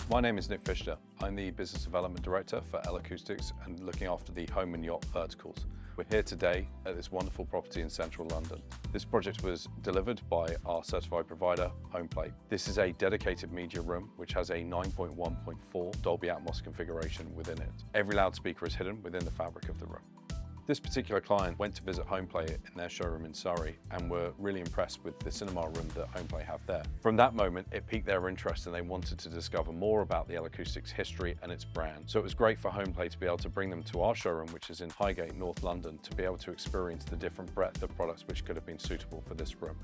My name is Fichte. I'm the Business Development Director for L-Acoustics and looking after the home and yacht verticals. We're here today at this wonderful property in central London. This project was delivered by our certified provider, Homeplay. This is a dedicated media room which has a 9.1.4 Dolby Atmos configuration within it. Every loudspeaker is hidden within the fabric of the room. This particular client went to visit Homeplay in their showroom in Surrey and were really impressed with the cinema room that Homeplay have there. From that moment, it piqued their interest and they wanted to discover more about the L-Acoustics history and its brand. So it was great for Homeplay to be able to bring them to our showroom, which is in Highgate, North London, to be able to experience the different breadth of products which could have been suitable for this room.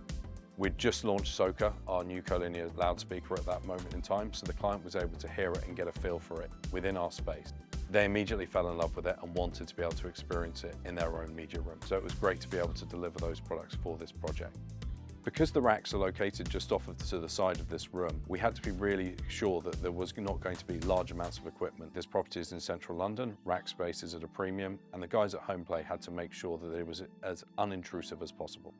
We'd just launched Soka, our new collinear loudspeaker, at that moment in time, so the client was able to hear it and get a feel for it within our space. They immediately fell in love with it and wanted to be able to experience it in their own media room. So it was great to be able to deliver those products for this project. Because the racks are located just off to the side of this room, we had to be really sure that there was not going to be large amounts of equipment. This property is in central London, rack space is at a premium, and the guys at Homeplay had to make sure that it was as unintrusive as possible.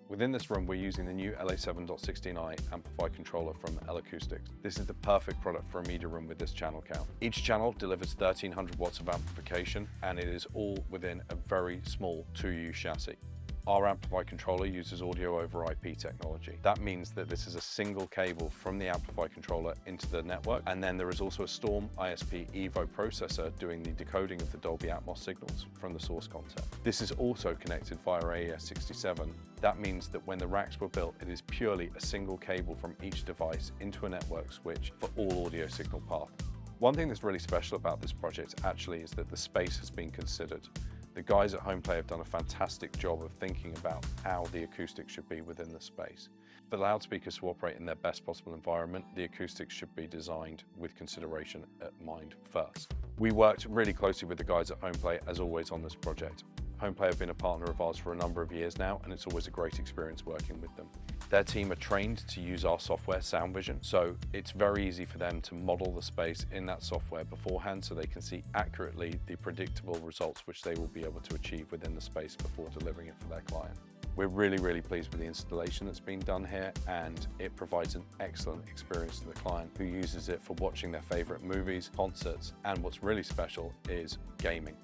Within this room, we're using the new LA7.16i amplifier controller from L-Acoustics. This is the perfect product for a media room with this channel count. Each channel delivers 1300 watts of amplification, and it is all within a very small 2U chassis. Our amplifier controller uses audio over IP technology. That means that this is a single cable from the amplifier controller into the network, and then there is also a Storm ISP Evo processor doing the decoding of the Dolby Atmos signals from the source content. This is also connected via AES67. That means that when the racks were built, it is purely a single cable from each device into a network switch for all audio signal path. One thing that's really special about this project actually is that the space has been considered. The guys at Homeplay have done a fantastic job of thinking about how the acoustics should be within the space. For the loudspeakers to operate in their best possible environment, the acoustics should be designed with consideration at mind first. We worked really closely with the guys at Homeplay, as always, on this project. Homeplay have been a partner of ours for a number of years now, and it's always a great experience working with them. Their team are trained to use our software, SoundVision, so it's very easy for them to model the space in that software beforehand so they can see accurately the predictable results which they will be able to achieve within the space before delivering it for their client. We're really pleased with the installation that's been done here, and it provides an excellent experience to the client who uses it for watching their favorite movies, concerts, and what's really special is gaming.